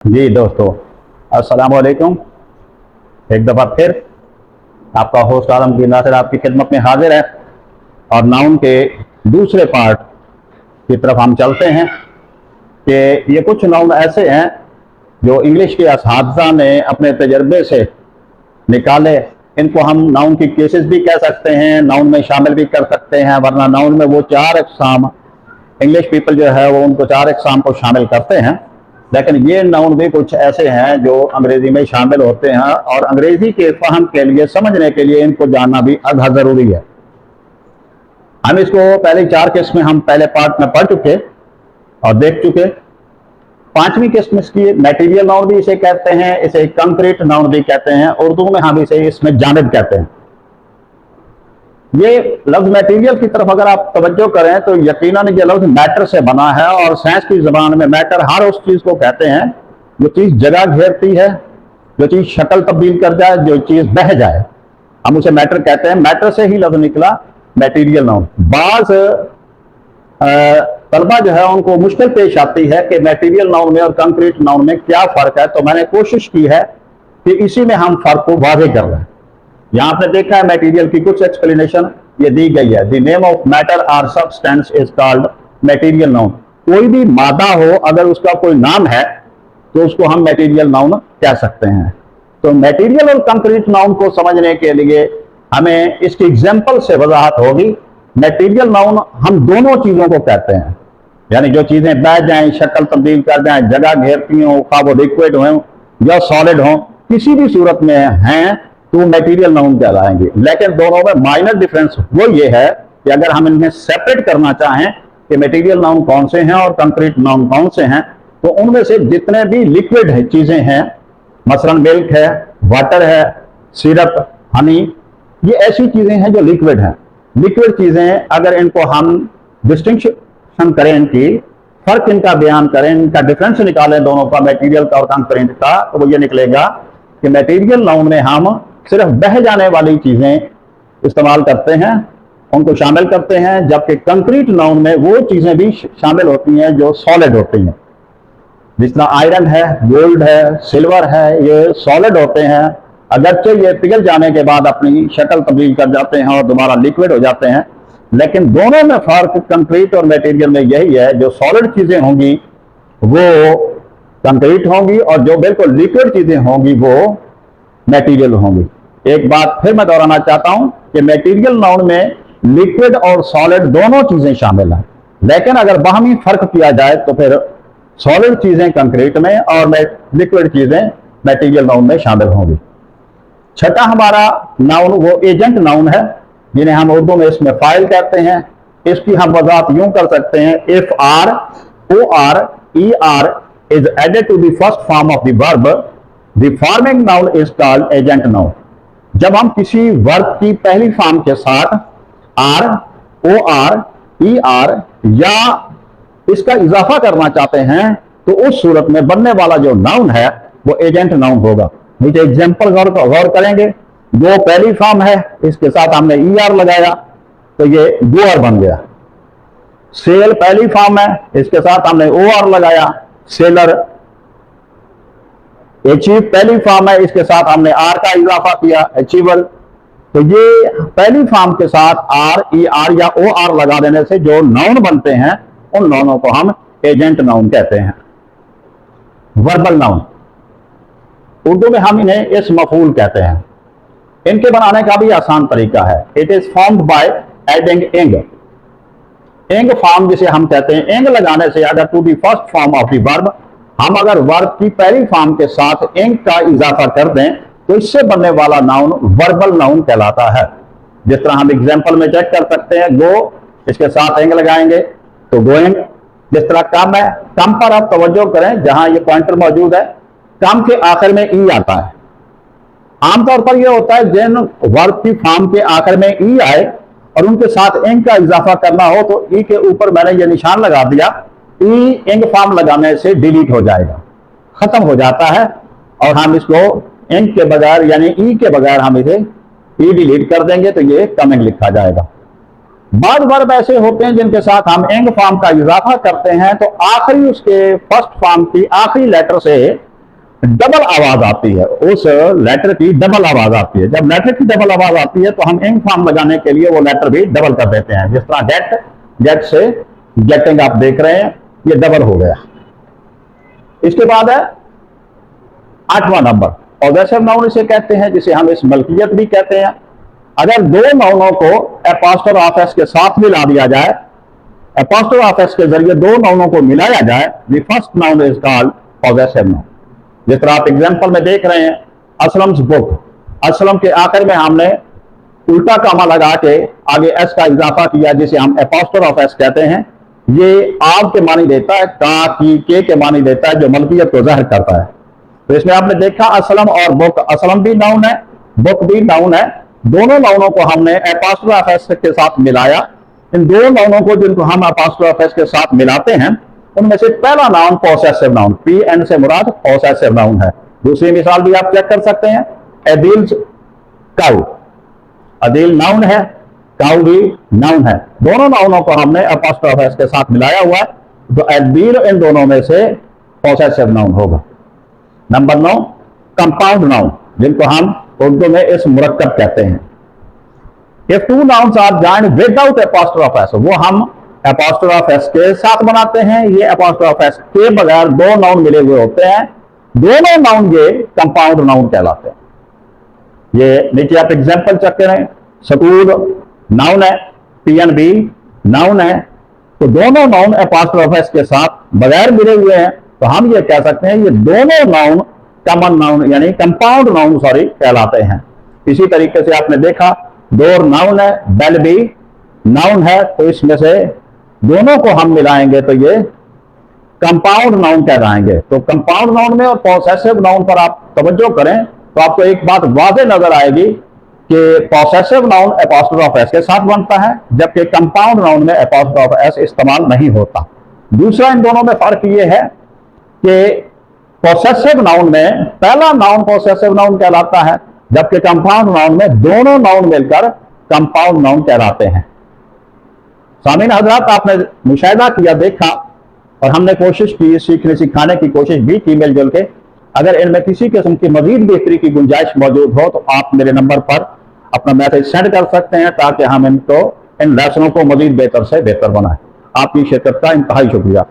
जी दोस्तों, अस्सलाम वालेकुम। एक दफ़ा फिर आपका होस्ट आलमगीर नासिर आपकी खिदमत में हाजिर है और नाउन के दूसरे पार्ट की तरफ हम चलते हैं कि ये कुछ नाउन ऐसे हैं जो इंग्लिश के असातिज़ा ने अपने तजर्बे से निकाले। इनको हम नाउन की केसेस भी कह सकते हैं, नाउन में शामिल भी कर सकते हैं, वरना नाउन में वो चार अक़साम इंग्लिश पीपल जो है वो उनको चार अक़साम को शामिल करते हैं। लेकिन ये नाउन भी कुछ ऐसे हैं जो अंग्रेजी में शामिल होते हैं और अंग्रेजी के फहम के लिए, समझने के लिए इनको जानना भी अधा जरूरी है। हम इसको पहले चार किस्में हम पहले पार्ट में पढ़ चुके और देख चुके। पांचवी किस्म इसकी मटेरियल नाउन भी इसे कहते हैं, इसे कंक्रीट नाउन भी कहते हैं, उर्दू में हम इसे इसमें जामिद कहते हैं। ये लफ्ज मटेरियल की तरफ अगर आप तवज्जो करें तो यकीनन ये लफ्ज मैटर से बना है और साइंस की जबान में मैटर हर उस चीज को कहते हैं जो चीज जगह घेरती है, जो चीज शक्ल तब्दील कर जाए, जो चीज बह जाए, हम उसे मैटर कहते हैं। मैटर से ही लफ्ज निकला मटेरियल नाउन। बाज तलबा जो है उनको मुश्किल पेश आती है कि मटेरियल नाउन में और कंक्रीट नाउन में क्या फर्क है, तो मैंने कोशिश की है कि इसी में हम फर्क को वाज़ेह कर रहे हैं। यहां आपने देखा है मटेरियल की कुछ एक्सप्लेनेशन ये दी गई है। The name of matter or substance is called material noun. कोई भी मादा हो अगर उसका कोई नाम है तो उसको हम मटेरियल नाउन कह सकते हैं। तो मटेरियल और कंक्रीट नाउन को समझने के लिए हमें इसकी एग्जाम्पल से वजाहत होगी। मटेरियल नाउन हम दोनों चीजों को कहते हैं, यानी जो चीजें बह जाएं, शक्ल तब्दील कर जाएं, जगह घेरती हों, खा वो लिक्विड हों या सॉलिड हों, किसी भी सूरत में हैं तो मटेरियल नाउन कहलाएंगे। लेकिन दोनों में माइनर डिफरेंस वो ये है कि अगर हम इन्हें सेपरेट करना चाहें कि मटेरियल नाउन कौन से हैं और कंक्रीट नाउन कौन से हैं, तो उनमें से जितने भी लिक्विड है चीजें हैं, मसलन मिल्क है, वाटर है, सिरप, हनी, ये ऐसी चीजें हैं जो लिक्विड हैं। लिक्विड चीजें अगर इनको हम डिस्टिंक्शन करें, इनकी फर्क इनका बयान करें, इनका डिफरेंस निकालें दोनों का, मटेरियल का और कंक्रीट का, तो वो ये निकलेगा कि मटेरियल नाउन में हम सिर्फ बह जाने वाली चीजें इस्तेमाल करते हैं, उनको शामिल करते हैं, जबकि कंक्रीट नाउन में वो चीजें भी शामिल होती हैं जो सॉलिड होती हैं। जिस तरह आयरन है, गोल्ड है, सिल्वर है, ये सॉलिड होते हैं, अगरचे ये पिघल जाने के बाद अपनी शक्ल तब्दील कर जाते हैं और दोबारा लिक्विड हो जाते हैं। लेकिन दोनों में फर्क कंक्रीट और मटेरियल में यही है, जो सॉलिड चीजें होंगी वो कंक्रीट होंगी और जो बिल्कुल लिक्विड चीजें होंगी वो मटेरियल होंगी। एक बात फिर मैं दोहराना चाहता हूं कि मटेरियल नाउन में लिक्विड और सॉलिड दोनों चीजें शामिल हैं, लेकिन अगर बाहमी फर्क किया जाए तो फिर सॉलिड चीजें कंक्रीट में और लिक्विड चीजें मटेरियल नाउन में शामिल होंगी। छठा हमारा नाउन वो एजेंट नाउन है, जिन्हें हम उर्दू में इसमें फाइल कहते हैं। इसकी हम वजाहत यूं कर सकते हैं, if R O R E R is added to the first form of the verb, the forming noun is called agent noun. जब हम किसी वर्ब की पहली फॉर्म के साथ R, O R, E R या इसका इजाफा करना चाहते हैं तो उस सूरत में बनने वाला जो नाउन है वो एजेंट नाउन होगा। नीचे एग्जाम्पल गौर करेंगे। जो पहली फॉर्म है इसके साथ हमने ई आर लगाया तो ये गोअर बन गया। सेल पहली फॉर्म है, इसके साथ हमने ओ आर लगाया, सेलर। अचीव पहली फॉर्म है, इसके साथ हमने आर का इजाफा किया, अचीवर। तो ये पहली फॉर्म के साथ आर, ई आर या ओ आर लगा देने से जो नाउन बनते हैं उन नाउनों को हम एजेंट नाउन कहते हैं। वर्बल नाउन, उर्दू में हम इन्हें इस मफूल कहते हैं। इनके बनाने का भी आसान तरीका है। It is formed by adding ing. Ing form जिसे हम कहते हैं, एंग लगाने से अगर to the first form of the verb, हम अगर वर्ब की पहली फॉर्म के साथ एंग का इजाफा कर दें तो इससे बनने वाला नाउन वर्बल नाउन कहलाता है। जिस तरह हम एग्जांपल में चेक कर सकते हैं, गो, इसके साथ एंग लगाएंगे तो गोइंग। जिस तरह कम है, कम पर आप तवज्जो करें, जहां ये पॉइंटर मौजूद है, कम के आखिर में ई आता है। आमतौर पर यह होता है जिन वर्ब की फॉर्म के आखिर में ई आए और उनके साथ एंग का इजाफा करना हो तो ई के ऊपर मैंने ये निशान लगा दिया, ई एंग फॉर्म लगाने से डिलीट हो जाएगा, खत्म हो जाता है और हम इसको एंग के बगैर यानी ई के बगैर हम इसे ई डिलीट कर देंगे तो ये कमिंग लिखा जाएगा। बाद वर्ब ऐसे होते हैं जिनके साथ हम एंग फॉर्म का इजाफा करते हैं तो आखिरी उसके फर्स्ट फॉर्म की आखिरी लेटर से डबल आवाज आती है, उस लेटर की डबल आवाज आती है। जब लेटर की डबल आवाज आती है तो हम इंक फॉर्म लगाने के लिए वो लेटर भी डबल कर देते हैं। जिस तरह गेट, गेट से गेटिंग आप देख रहे हैं, ये डबल हो गया। इसके बाद है 8वां नंबर, पॉसेसिव नाउन इसे कहते हैं, जिसे हम इस मलकियत भी कहते हैं। अगर दो नाउनों को एपोस्ट्रोफ ऑफ एस के साथ मिला दिया जाए, एपोस्ट्रोफ ऑफ एस के जरिए दो नाउनों को मिलाया जाए, the first noun is called possessive noun. जिस तरह आप एग्जांपल में देख रहे हैं, असलम्स बुक, असलम के आखिर में हमने उल्टा कामा लगा के आगे एस का इजाफा किया, जिसे हम एपोस्ट्रोफ ऑफ एस कहते हैं। ये आप के मानी देता है, का, की, के मानी देता है, जो मलकियत को जाहिर करता है। तो इसमें आपने देखा असलम और बुक, असलम भी नाउन है, बुक भी नाउन है। दोनों नाउनों को हमने एपोस्ट्रोफ ऑफ एस के साथ मिलाया। इन दो नाउनों को जिनको हम एपोस्ट्रोफ ऑफ एस के साथ मिलाते हैं, उनमें से पहला noun possessive noun, P N से मुराद पॉसेसिव नाउन है। दूसरी मिसाल भी आप चेक कर सकते हैं, एदिल काउ, अदील नाउन है, काउ भी नाउन है। दोनों नाउनों को हमने एपोस्ट्रोफ एस के साथ मिलाया हुआ है, तो एदिल इन दोनों में से पॉसेसिव नाउन होगा। नंबर 9, कंपाउंड नाउन, जिनको हम उर्दू में इस मुरक्कब कहते हैं। If two nouns are joined without apostrophe s, वो हम apostrophe s के साथ बनाते हैं। ये apostrophe s के बगैर दो नाउन मिले हुए होते हैं, दोनों नाउन ये कंपाउंड नाउन कहलाते हैं। ये नीचे आप एग्जांपल चेक करें, स्कूल नाउन है, PNB नाउन है, तो दोनों नाउन apostrophe s के साथ बगैर मिले हुए हैं, तो हम ये कह सकते हैं ये दोनों नाउन कॉमन नाउन यानी कंपाउंड नाउन कहलाते हैं। इसी तरीके से आपने देखा डोर नाउन है, बेल भी नाउन है, तो इसमें से दोनों को हम मिलाएंगे तो ये कंपाउंड नाउन कहलाएंगे। तो कंपाउंड नाउन में और पॉसेसिव नाउन पर आप तवज्जो करें तो आपको एक बात वाज़ेह नजर आएगी कि पॉसेसिव नाउन एपोस्ट्रोफ एस के साथ बनता है, जबकि कंपाउंड नाउन में एपोस्ट्रोफ एस इस्तेमाल नहीं होता। दूसरा इन दोनों में फर्क ये है कि पॉसेसिव नाउन में पहला नाउन पॉसेसिव नाउन कहलाता है, जबकि कंपाउंड नाउन में दोनों नाउन मिलकर कंपाउंड नाउन कहलाते हैं। सामीन हजरात, आपने मुशाहिदा किया, देखा, और हमने कोशिश की, सीखने सिखाने की कोशिश भी की मिलजुल के। अगर इनमें किसी किस्म की मजीद बेहतरी की गुंजाइश मौजूद हो तो आप मेरे नंबर पर अपना मैसेज सेंड कर सकते हैं, ताकि हम इन लेसनों को मजीद बेहतर से बेहतर बनाएं। आपकी शिरकत का इंतहाई शुक्रिया।